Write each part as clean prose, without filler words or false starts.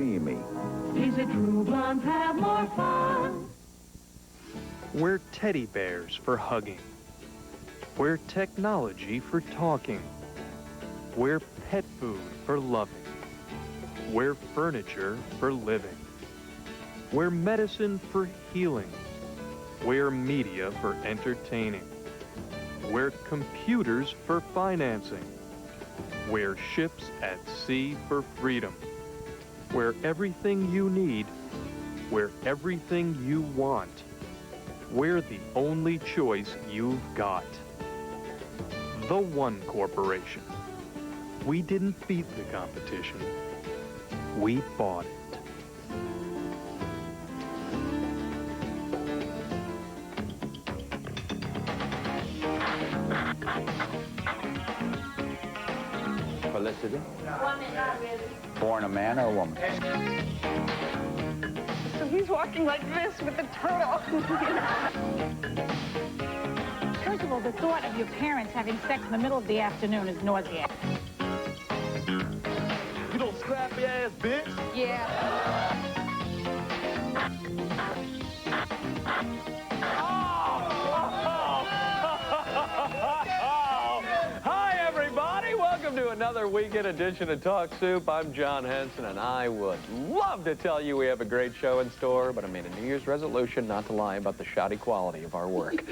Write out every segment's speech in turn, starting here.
dreamy. Is it true blondes have more fun? We're teddy bears for hugging. We're technology for talking. We're pet food for loving. We're furniture for living. We're medicine for healing. We're media for entertaining. We're computers for financing. We're ships at sea for freedom. We're everything you need. We're everything you want. We're the only choice you've got. The One Corporation. We didn't beat the competition. We bought it. Felicity? Born a man or a woman? So he's walking like this with the turtle. First of all, the thought of your parents having sex in the middle of the afternoon is nauseating. You don't scrappy ass bitch. Yeah. Hi, everybody. Welcome to another weekend edition of Talk Soup. I'm John Henson, and I would love to tell you we have a great show in store, but I made a New Year's resolution not to lie about the shoddy quality of our work.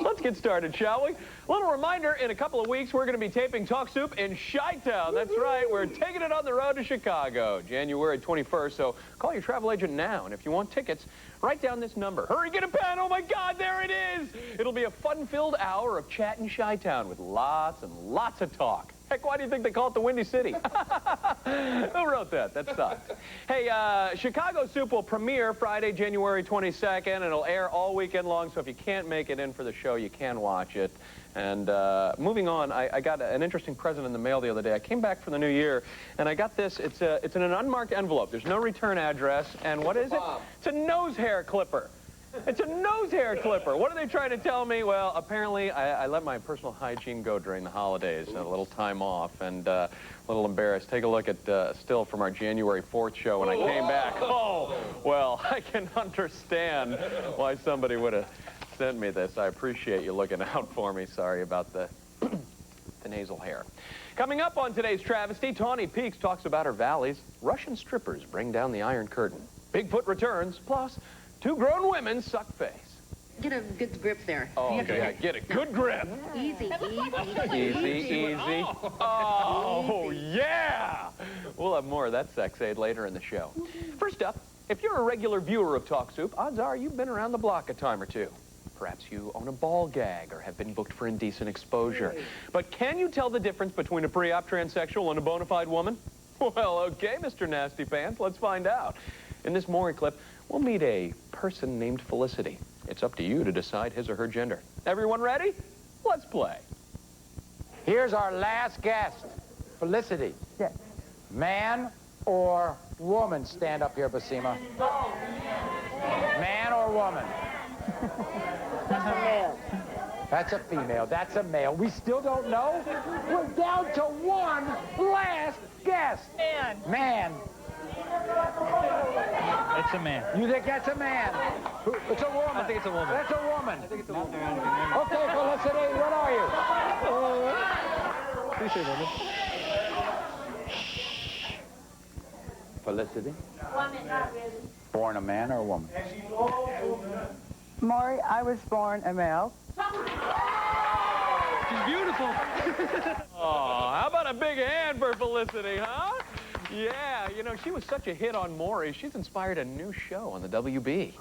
Let's get started, shall we? A little reminder, in a couple of weeks, we're going to be taping Talk Soup in Chi-Town. That's right, we're taking it on the road to Chicago, January 21st, so call your travel agent now, and if you want tickets, write down this number. Hurry, get a pen. Oh, my God, there it is. It'll be a fun-filled hour of chat in Chi-Town with lots and lots of talk. Heck, why do you think they call it the Windy City? Who wrote that? That sucked. Hey, Chicago Soup will premiere Friday, January 22nd, and it'll air all weekend long, so if you can't make it in for the show, you can watch it. And moving on, I got an interesting present in the mail the other day. I came back for the new year, and I got this. It's in an unmarked envelope. There's no return address, and what is it? It's a nose hair clipper. It's a nose hair clipper. What are they trying to tell me? Well, apparently, I let my personal hygiene go during the holidays, a little time off, and a little embarrassed. Take a look at still from our January 4th show when I came back. Oh, well, I can understand why somebody would have sent me this. I appreciate you looking out for me. Sorry about the nasal hair. Coming up on today's travesty, Tawny Peaks talks about her valleys. Russian strippers bring down the Iron Curtain. Bigfoot returns, plus two grown women suck face. Get a good grip there. Oh, okay, yeah, get a good grip. Easy, Easy. Oh, yeah! We'll have more of that sex aid later in the show. First up, if you're a regular viewer of Talk Soup, odds are you've been around the block a time or two. Perhaps you own a ball gag or have been booked for indecent exposure. But can you tell the difference between a pre-op transsexual and a bona fide woman? Well, okay, Mr. Nasty Pants, let's find out. In this Maury clip, we'll meet a person named Felicity. It's up to you to decide his or her gender. Everyone ready? Let's play. Here's our last guest, Felicity. Yes. Man or woman? Stand up here, Basima. Man or woman? That's a male. That's a female. That's a male. We still don't know? We're down to one last guest. Man. Man. It's a man. You think that's a man? It's a woman. I think it's a woman. That's a woman. I think it's a woman. Okay, Felicity, what are you? Please say woman. Felicity? Born a man or a woman? Maury, I was born a male. She's beautiful. Oh, how about a big hand for Felicity, huh? Yeah, you know, she was such a hit on Maury, she's inspired a new show on the WB.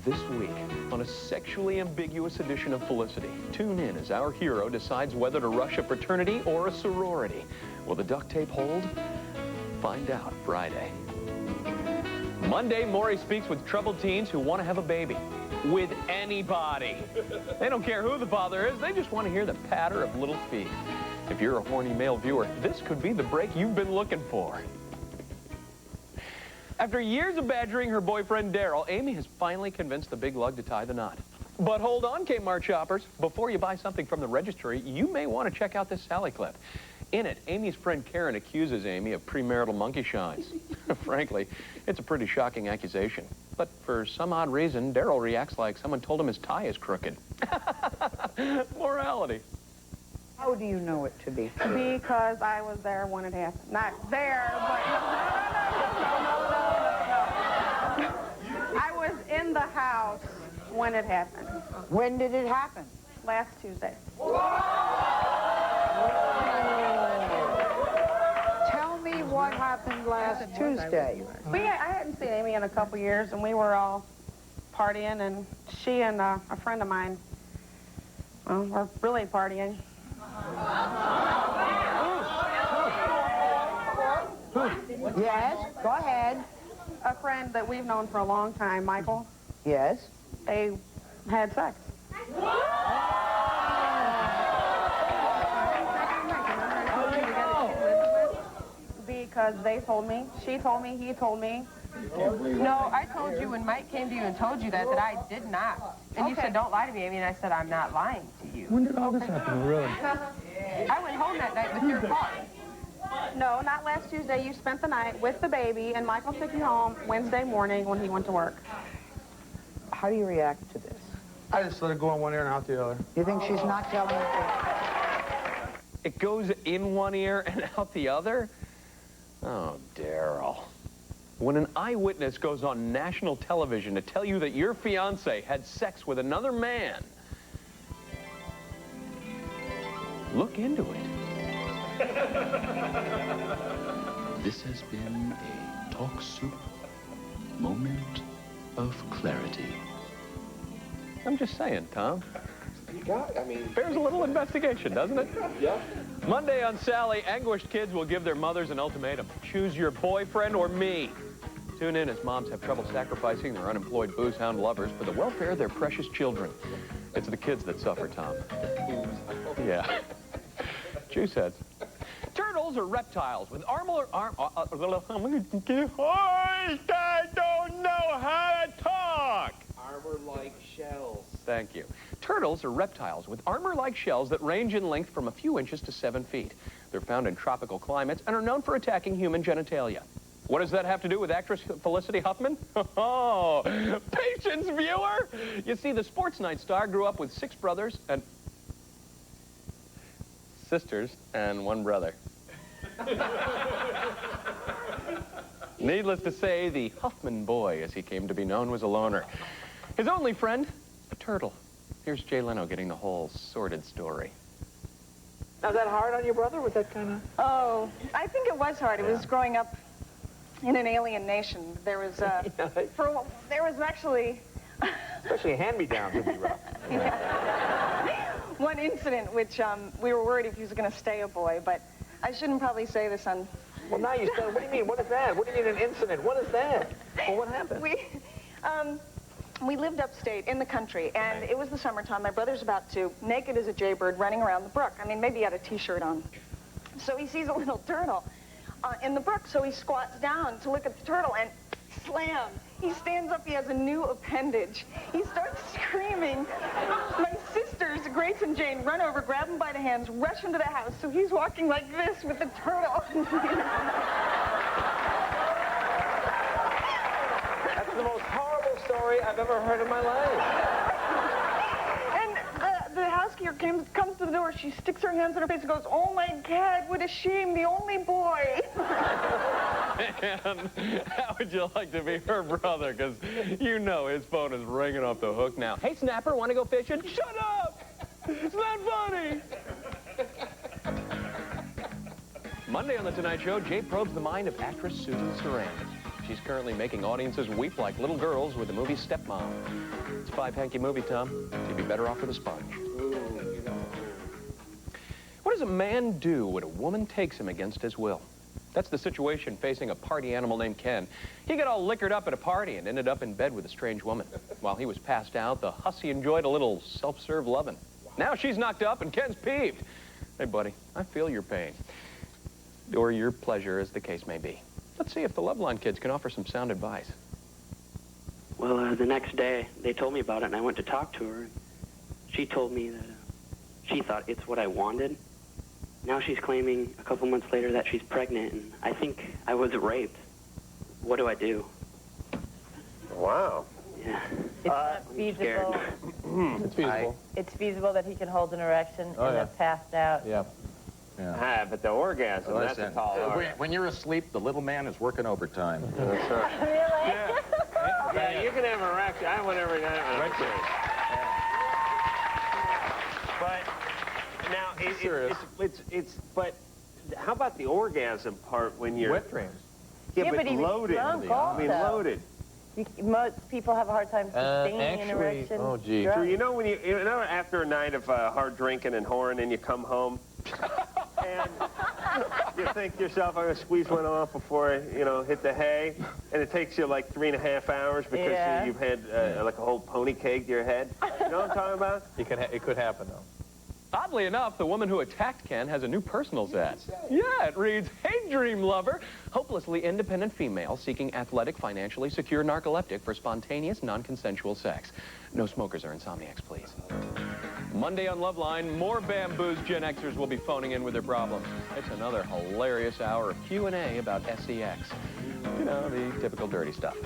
This week, on a sexually ambiguous edition of Felicity, tune in as our hero decides whether to rush a fraternity or a sorority. Will the duct tape hold? Find out Friday. Monday, Maury speaks with troubled teens who want to have a baby. With anybody. They don't care who the father is, they just want to hear the patter of little feet. If you're a horny male viewer, this could be the break you've been looking for. After years of badgering her boyfriend, Daryl, Amy has finally convinced the big lug to tie the knot. But hold on, Kmart shoppers. Before you buy something from the registry, you may want to check out this Sally clip. In it, Amy's friend Karen accuses Amy of premarital monkey shines. Frankly, it's a pretty shocking accusation. But for some odd reason, Daryl reacts like someone told him his tie is crooked. Morality. How do you know it to be true? Because I was there when it happened. Not there, but no. I was in the house when it happened. When did it happen? Last Tuesday. Tell me what happened last Tuesday. I hadn't seen Amy in a couple years, and we were all partying, and she and a friend of mine, well, were really partying. Yes, go ahead. A friend that we've known for a long time, Michael, Yes. they had sex. Because they told me, she told me, he told me. No, I told you when Mike came to you and told you that I did not. And you said, don't lie to me, Amy, and I said, I'm not lying to you. When did all this happen, really? I went home that night with your car. No, not last Tuesday. You spent the night with the baby, and Michael took you home Wednesday morning when he went to work. How do you react to this? I just let it go in one ear and out the other. You think she's not telling the truth? It goes in one ear and out the other? Oh, Daryl. When an eyewitness goes on national television to tell you that your fiancé had sex with another man, look into it. This has been a Talk Soup moment of clarity. I'm just saying, Tom. I mean... Bears a little investigation, doesn't it? Yeah. Monday on Sally, anguished kids will give their mothers an ultimatum. Choose your boyfriend or me. Tune in as moms have trouble sacrificing their unemployed booze-hound lovers for the welfare of their precious children. It's the kids that suffer, Tom. Yeah. Juice heads. Turtles are reptiles with I don't know how to talk. Armor-like shells. Thank you. Turtles are reptiles with armor-like shells that range in length from a few inches to 7 feet. They're found in tropical climates and are known for attacking human genitalia. What does that have to do with actress Felicity Huffman? Oh, patience, viewer! You see, the Sports Night star grew up with 6 brothers and sisters and 1 brother. Needless to say, the Huffman boy, as he came to be known, was a loner. His only friend, a turtle. Here's Jay Leno getting the whole sordid story. Now, is that hard on your brother? Was that kind of... Oh, I think it was hard. It was growing up in an alien nation. There was, there was actually... Especially hand-me-downs would be rough. one incident which we were worried if he was going to stay a boy, but I shouldn't probably say this on... Well, now you said, what do you mean? What is that? What do you mean an incident? What is that? Well, what happened? We lived upstate in the country, and it was the summertime. My brother's about 2, naked as a jaybird, running around the brook. I mean, maybe he had a T-shirt on. So he sees a little turtle in the brook, so he squats down to look at the turtle, and slam! He stands up, he has a new appendage. He starts screaming. My sisters, Grace and Jane, run over, grab him by the hands, rush into the house, so he's walking like this with the turtle. That's the most horrible story I've ever heard in my life. And the housekeeper comes to the door, she sticks her hands in her face and goes, "Oh my God, what a shame, the only boy." And how would you like to be her brother? Because you know his phone is ringing off the hook now. Hey, Snapper, want to go fishing? Shut up! It's not funny! Monday on The Tonight Show, Jay probes the mind of actress Susan Sarandon. She's currently making audiences weep like little girls with the movie Stepmom. It's a 5-hanky movie, Tom. You'd be better off with a sponge. What does a man do when a woman takes him against his will? That's the situation facing a party animal named Ken. He got all liquored up at a party and ended up in bed with a strange woman. While he was passed out, the hussy enjoyed a little self-serve lovin'. Now she's knocked up and Ken's peeved. Hey, buddy, I feel your pain. Or your pleasure, as the case may be. Let's see if the Loveline kids can offer some sound advice. Well, the next day, they told me about it, and I went to talk to her. She told me that she thought it's what I wanted. Now she's claiming a couple months later that she's pregnant, and I think I was raped. what do I do? Wow. Yeah. It's not feasible. It's feasible. It's feasible that he can hold an erection and have passed out. Yeah. But the orgasm, that's a tall order. When you're asleep, the little man is working overtime. That's right. Really? Yeah, you can have an erection. I have one every night. But now, but how about the orgasm part when you're... Wet dreams. Yeah, but he was loaded. drunk I mean, also. loaded. Most people have a hard time sustaining an erection. Oh, gee. So you know when you know after a night of hard drinking and whoring and you come home and you think to yourself, I'm going to squeeze one off before I, hit the hay, and it takes you like 3.5 hours because you've had like a whole pony cake to your head. You know what I'm talking about? It could happen, though. Oddly enough, the woman who attacked Ken has a new personals ad. Yeah, it reads, "Hey, dream lover, hopelessly independent female seeking athletic, financially secure narcoleptic for spontaneous, non-consensual sex. No smokers or insomniacs, please." Monday on Loveline, more bamboozed Gen Xers will be phoning in with their problems. It's another hilarious hour of Q&A about SEX. You know, the typical dirty stuff.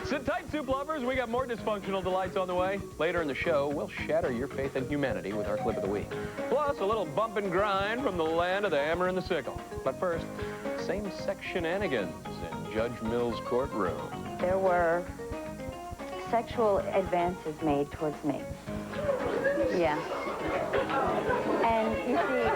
Sit tight, soup lovers. We got more dysfunctional delights on the way. Later in the show, we'll shatter your faith in humanity with our clip of the week. Plus, a little bump and grind from the land of the hammer and the sickle. But first, same-sex shenanigans in Judge Mills' courtroom. There were sexual advances made towards me. Yeah. And you see...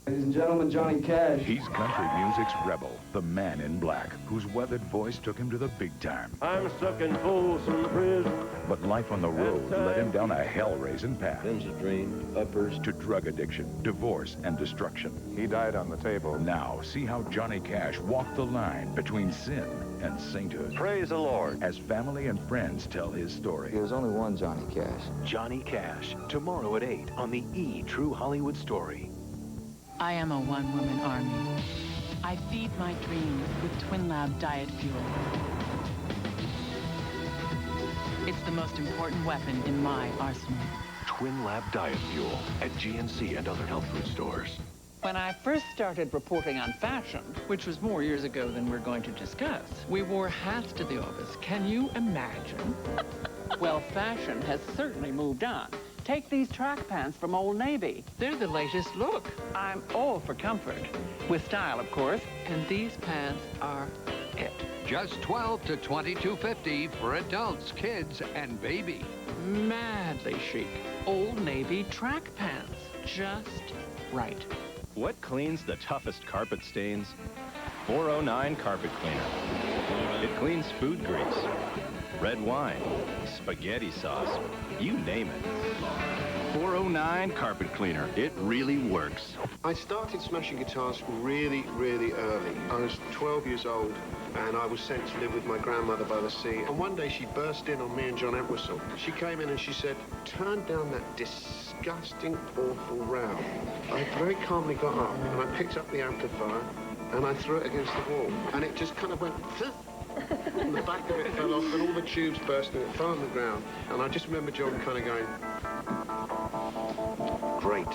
Ladies and gentlemen, Johnny Cash. He's country music's rebel, the man in black, whose weathered voice took him to the big time. I'm stuck in Folsom Prison. But life on the road led him down a hell-raising path. Them's a dream, uppers. To drug addiction, divorce, and destruction. He died on the table. Now, see how Johnny Cash walked the line between sin and sainthood. Praise the Lord. As family and friends tell his story. There's only one Johnny Cash. Johnny Cash, tomorrow at 8 on the E! True Hollywood Story. I am a one-woman army. I feed my dreams with Twin Lab Diet Fuel. It's the most important weapon in my arsenal. Twin Lab Diet Fuel at GNC and other health food stores. When I first started reporting on fashion, which was more years ago than we're going to discuss, we wore hats to the office. Can you imagine? Well, fashion has certainly moved on. Take these track pants from Old Navy. They're the latest look. I'm all for comfort. With style, of course. And these pants are it. Just $12 to $22.50 for adults, kids, and baby. Madly chic. Old Navy track pants. Just right. What cleans the toughest carpet stains? 409 Carpet Cleaner. It cleans food grease, red wine, spaghetti sauce, you name it. 409 Carpet Cleaner. It really works. I started smashing guitars really, really early. I was 12 years old, and I was sent to live with my grandmother by the sea. And one day she burst in on me and John Entwistle. She came in and she said, "Turn down that disgusting, awful row." I very calmly got up, and I picked up the amplifier, and I threw it against the wall. And it just kind of went, and the back of it fell off, and all the tubes burst, and it fell on the ground. And I just remember John kind of going, "Great."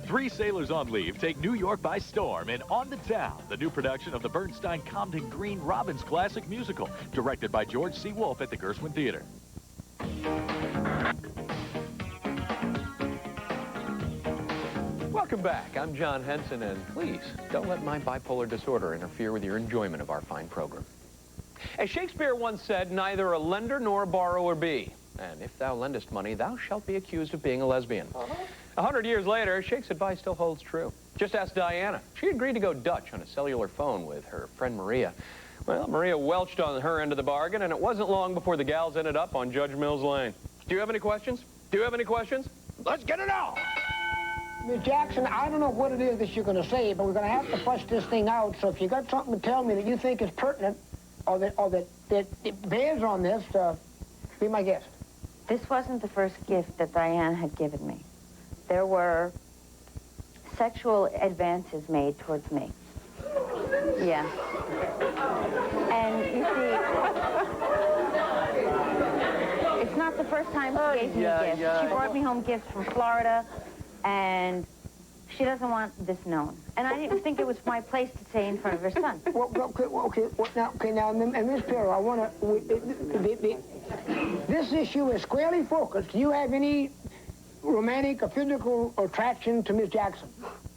3 sailors on leave take New York by storm in On the Town, the new production of the Bernstein Comden Green Robbins classic musical, directed by George C. Wolfe at the Gershwin Theater. Welcome back. I'm John Henson, and please don't let my bipolar disorder interfere with your enjoyment of our fine program. As Shakespeare once said, neither a lender nor a borrower be. And if thou lendest money, thou shalt be accused of being a lesbian. 100 years later, Shake's advice still holds true. Just ask Diana. She agreed to go Dutch on a cellular phone with her friend Maria. Well, Maria welched on her end of the bargain, and it wasn't long before the gals ended up on Judge Mills Lane. Do you have any questions? Do you have any questions? Let's get it on! Miss Jackson, I don't know what it is that you're going to say, but we're going to have to flush this thing out. So if you got something to tell me that you think is pertinent or that it bears on this, be my guest. This wasn't the first gift that Diane had given me. There were sexual advances made towards me. Yeah. And you see, it's not the first time she gave me gifts. She brought me home gifts from Florida, and She doesn't want this known. And I didn't think it was my place to say in front of her son. Now, Miss Perro, I want to... This issue is squarely focused. Do you have any romantic or physical attraction to Miss Jackson?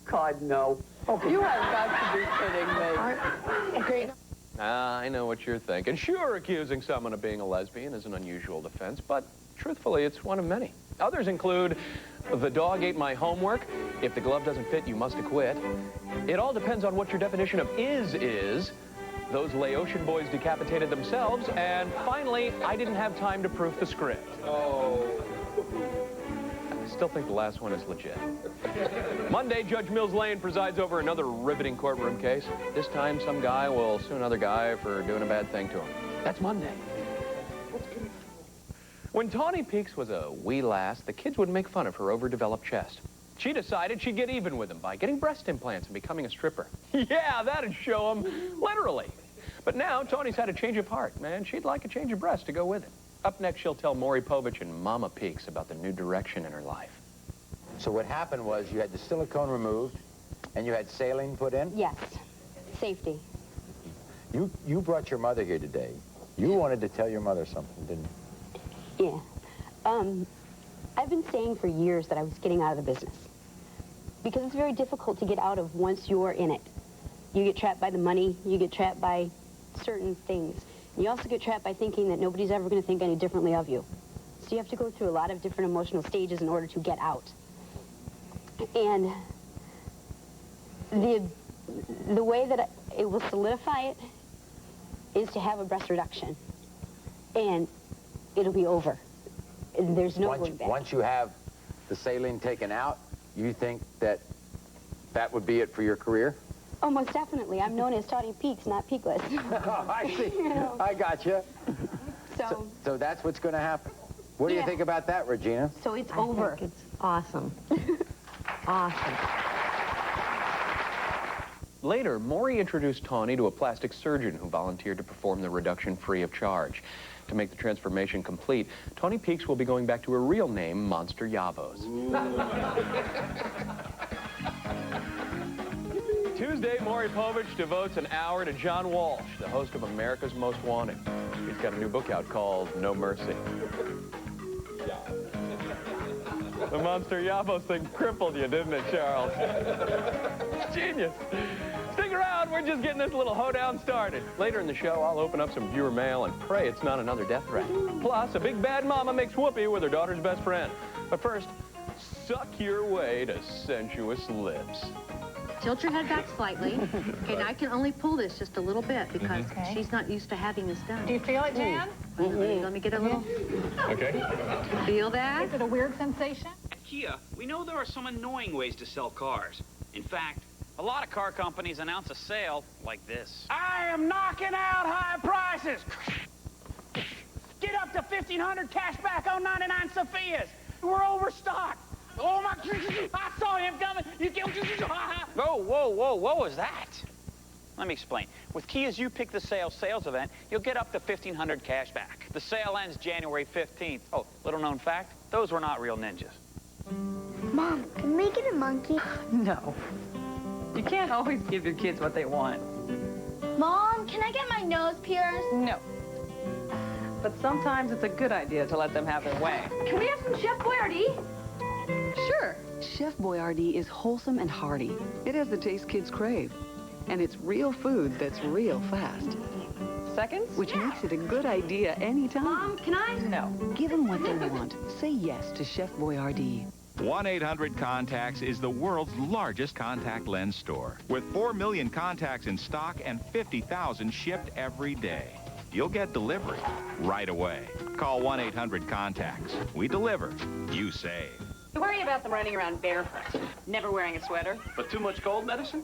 God, no. Okay. You have got to be kidding me. Okay. I know what you're thinking. Sure, accusing someone of being a lesbian is an unusual defense, but truthfully, it's one of many. Others include, the dog ate my homework, if the glove doesn't fit, you must acquit. It all depends on what your definition of is. Those Laotian boys decapitated themselves, and finally, I didn't have time to proof the script. Oh. I still think the last one is legit. Monday, Judge Mills Lane presides over another riveting courtroom case. This time, some guy will sue another guy for doing a bad thing to him. That's Monday. When Tawny Peaks was a wee lass, the kids would make fun of her overdeveloped chest. She decided she'd get even with them by getting breast implants and becoming a stripper. Yeah, that'd show them, literally. But now, Tawny's had a change of heart, man. She'd like a change of breast to go with it. Up next, she'll tell Maury Povich and Mama Peaks about the new direction in her life. So what happened was you had the silicone removed and you had saline put in? Yes. Safety. You brought your mother here today. You wanted to tell your mother something, didn't you? Yeah. I've been saying for years that I was getting out of the business. Because it's very difficult to get out of once you're in it. You get trapped by the money, you get trapped by certain things. You also get trapped by thinking that nobody's ever going to think any differently of you. So you have to go through a lot of different emotional stages in order to get out. And the way that it will solidify it is to have a breast reduction. And it'll be over. And there's no going back. Once you have the saline taken out, you think that that would be it for your career? Oh, most definitely. I'm known as Tawny Peaks, not Peakless. I see. You know. I got you. So that's what's going to happen. What do you think about that, Regina? So it's over. I think it's awesome. Awesome. Later, Maury introduced Tawny to a plastic surgeon who volunteered to perform the reduction free of charge. To make the transformation complete, Tawny Peaks will be going back to her real name, Monster Yavos. Tuesday, Maury Povich devotes an hour to John Walsh, the host of America's Most Wanted. He's got a new book out called No Mercy. The Monster Yavos thing crippled you, didn't it, Charles? Genius. Stick around, we're just getting this little hoedown started. Later in the show, I'll open up some viewer mail and pray it's not another death threat. Plus, a big bad mama makes whoopee with her daughter's best friend. But first, suck your way to sensuous lips. Tilt your head back slightly. Okay, now I can only pull this just a little bit because she's not used to having this done. Do you feel it, Jan? Let me get a little. Okay. Feel that? Is it a weird sensation? At Kia, we know there are some annoying ways to sell cars. In fact, a lot of car companies announce a sale like this. I am knocking out high prices. Get up to $1,500 cash back on 99 Sophias. We're overstocked. Oh my, I saw him coming. You can't. Whoa, what was that? Let me explain. With Kia's You Pick the Sales event, you'll get up to $1,500 cash back. The sale ends January 15th. Oh, little known fact, those were not real ninjas. Mom, can we get a monkey? No. You can't always give your kids what they want. Mom, can I get my nose pierced? No. But sometimes it's a good idea to let them have their way. Can we have some Chef Boyardee? Sure. Chef Boyardee is wholesome and hearty. It has the taste kids crave. And it's real food that's real fast. Seconds? Which makes it a good idea anytime. Mom, can I? No. Give them what they want. Say yes to Chef Boyardee. 1-800-CONTACTS is the world's largest contact lens store. With 4 million contacts in stock and 50,000 shipped every day. You'll get delivery right away. Call 1-800-CONTACTS. We deliver. You save. You worry about them running around barefoot, never wearing a sweater. But too much cold medicine?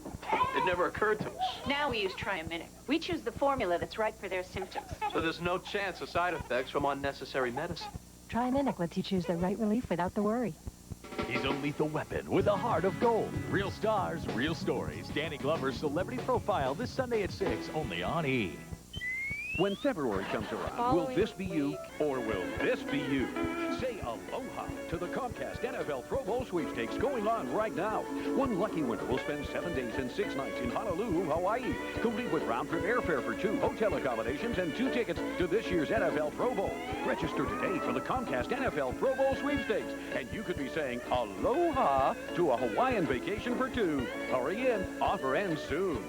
It never occurred to us. Now we use Triaminic. We choose the formula that's right for their symptoms. So there's no chance of side effects from unnecessary medicine. Triaminic lets you choose the right relief without the worry. He's a lethal weapon with a heart of gold. Real stars, real stories. Danny Glover's Celebrity Profile this Sunday at 6, only on E! When February comes around, will this be you or will this be you? Say aloha to the Comcast NFL Pro Bowl sweepstakes going on right now. One lucky winner will spend 7 days and 6 nights in Honolulu, Hawaii, complete with round-trip airfare for 2 hotel accommodations and 2 tickets to this year's NFL Pro Bowl. Register today for the Comcast NFL Pro Bowl sweepstakes, and you could be saying aloha to a Hawaiian vacation for 2. Hurry in. Offer ends soon.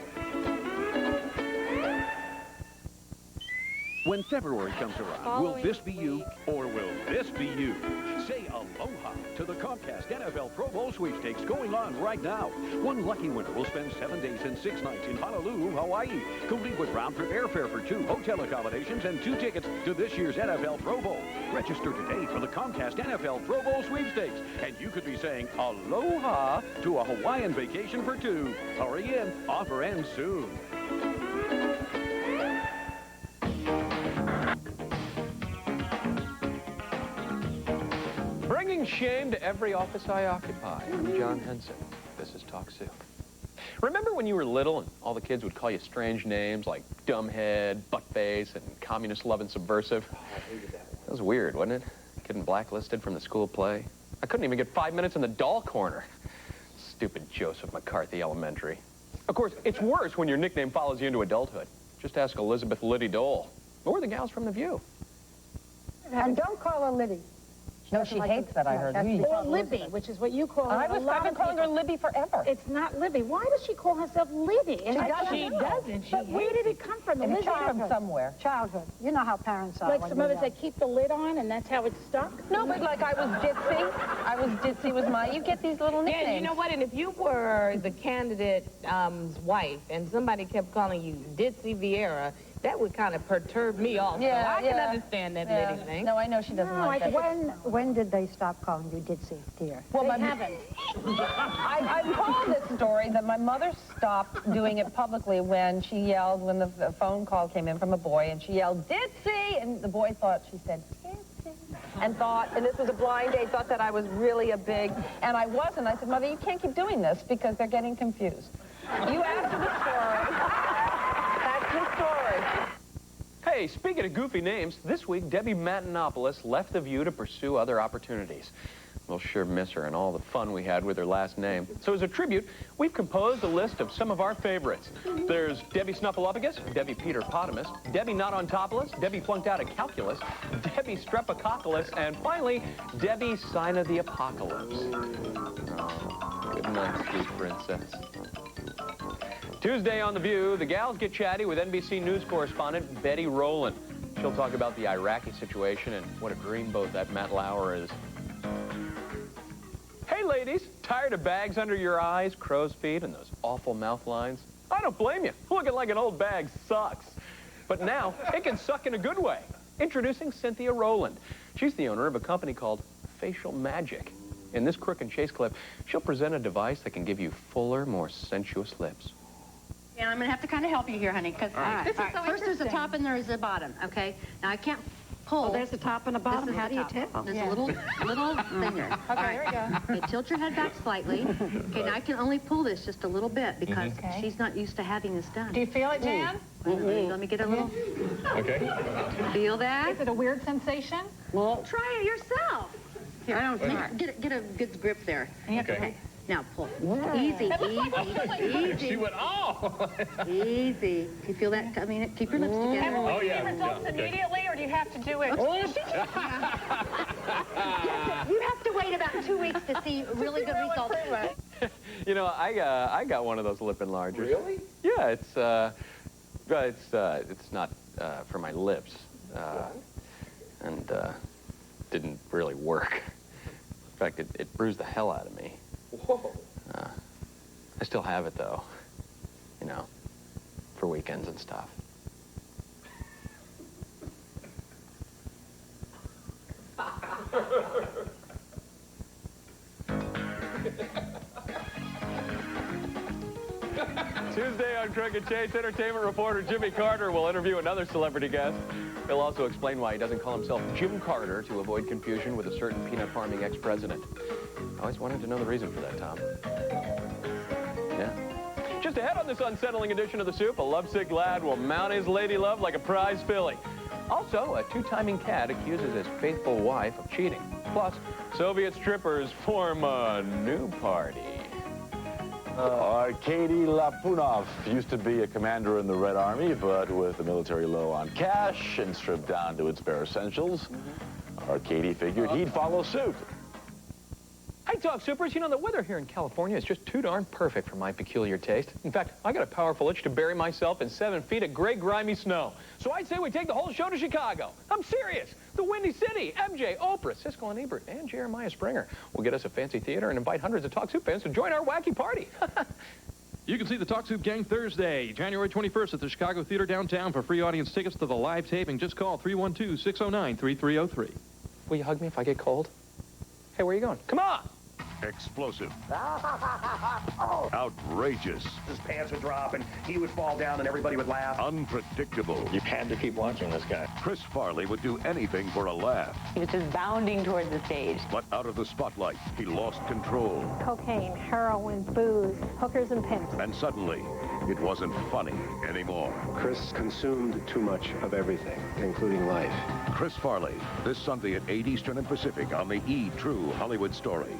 When February comes around, will this be you or will this be you? Say aloha to the Comcast NFL Pro Bowl sweepstakes going on right now. One lucky winner will spend 7 days and 6 nights in Honolulu, Hawaii, complete with round-trip airfare for 2 hotel accommodations and 2 tickets to this year's NFL Pro Bowl. Register today for the Comcast NFL Pro Bowl sweepstakes, and you could be saying aloha to a Hawaiian vacation for 2. Hurry in. Offer ends soon. Bringing shame to every office I occupy. I'm John Henson. This is Talk Soup. Remember when you were little and all the kids would call you strange names like dumbhead, buttface, and communist-loving subversive? Oh, I hated that. That was weird, wasn't it? Getting blacklisted from the school play. I couldn't even get 5 minutes in the doll corner. Stupid Joseph McCarthy Elementary. Of course, it's worse when your nickname follows you into adulthood. Just ask Elizabeth Liddy Dole. Or the gals from The View. And don't call her Liddy. No, she hates that, I heard. Or Libby, which is what you call her. I've been calling her Libby forever. It's not Libby. Why does she call herself Liddy? She doesn't. But where did it come from? It came from somewhere. Childhood. You know how parents are. Like some of us that keep the lid on, and that's how it's stuck? No, but like I was ditzy was my, you get these little nicknames. Yeah, you know what? And if you were the candidate's wife, and somebody kept calling you Ditzy Vieira, that would kind of perturb me also. Yeah, I can understand that Liddy thing. No, I know she doesn't like that. When did they stop calling you Ditzy, dear? Well, they haven't. I've told this story that my mother stopped doing it publicly when she yelled, when the phone call came in from a boy, and she yelled, Ditzy! And the boy thought she said, Ditzy. And thought, and this was a blind date, thought that I was really a big, and I wasn't. I said, Mother, you can't keep doing this because they're getting confused. You asked her the story. That's the story. Hey, speaking of goofy names, this week Debbie Matenopoulos left The View to pursue other opportunities. We'll sure miss her and all the fun we had with her last name. So as a tribute, we've composed a list of some of our favorites. There's Debbie Snuffleupagus, Debbie Peterpotamus, Debbie Not-on-Topless, Debbie Flunked Out of Calculus, Debbie Streptococcus, and finally, Debbie Sign of the Apocalypse. Oh, good night, sweet princess. Tuesday on The View, the gals get chatty with NBC News correspondent Betty Rowland. She'll talk about the Iraqi situation and what a dreamboat that Matt Lauer is. Hey, ladies, tired of bags under your eyes, crow's feet, and those awful mouth lines? I don't blame you. Looking like an old bag sucks. But now, it can suck in a good way. Introducing Cynthia Rowland. She's the owner of a company called Facial Magic. In this Crook and Chase clip, she'll present a device that can give you fuller, more sensuous lips. Yeah, I'm going to have to kind of help you here, honey, because first there's the top and there's the bottom, okay? Now, I can't pull. Oh, there's the top and the bottom. How do you tip? There's a little finger. Okay, here we go. Okay, tilt your head back slightly. Okay, now I can only pull this just a little bit because she's not used to having this done. Do you feel it, Jan? Let me get a little... Okay. Feel that? Is it a weird sensation? Well, try it yourself. Here, I don't think... Get a good grip there. Okay. Now pull. Easy, easy. She went, oh! Easy. Do you feel that? I mean, keep your lips together. And will we see results immediately, or do you have to do it? You have to wait about 2 weeks to see really good results. You know, I got one of those lip enlargers. Really? Yeah, it's not for my lips, and didn't really work. In fact, it bruised the hell out of me. Whoa. I still have it, though. You know, for weekends and stuff. Tuesday on Crook and Chase, entertainment reporter Jimmy Carter will interview another celebrity guest. He'll also explain why he doesn't call himself Jim Carter to avoid confusion with a certain peanut farming ex-president. I always wanted to know the reason for that, Tom. Yeah. Just ahead on this unsettling edition of The Soup, a lovesick lad will mount his lady love like a prize filly. Also, a two-timing cat accuses his faithful wife of cheating. Plus, Soviet strippers form a new party. Arkady Lapunov used to be a commander in the Red Army, but with the military low on cash and stripped down to its bare essentials, Arkady figured he'd follow suit. Hey, Talk Supers, you know, the weather here in California is just too darn perfect for my peculiar taste. In fact, I got a powerful itch to bury myself in 7 feet of gray, grimy snow. So I'd say we take the whole show to Chicago. I'm serious. The Windy City, MJ, Oprah, Siskel and Ebert, and Jeremiah Springer will get us a fancy theater and invite hundreds of Talk Soup fans to join our wacky party. You can see the Talk Soup Gang Thursday, January 21st at the Chicago Theater downtown. For free audience tickets to the live taping, just call 312-609-3303. Will you hug me if I get cold? Hey, where are you going? Come on! Explosive. Outrageous. His pants would drop and he would fall down and everybody would laugh. Unpredictable. You had to keep watching this guy. Chris Farley would do anything for a laugh. He was just bounding towards the stage. But out of the spotlight, he lost control. Cocaine, heroin, booze, hookers and pimps. And suddenly, it wasn't funny anymore. Chris consumed too much of everything, including life. Chris Farley, this Sunday at 8 Eastern and Pacific on the E! True Hollywood Story.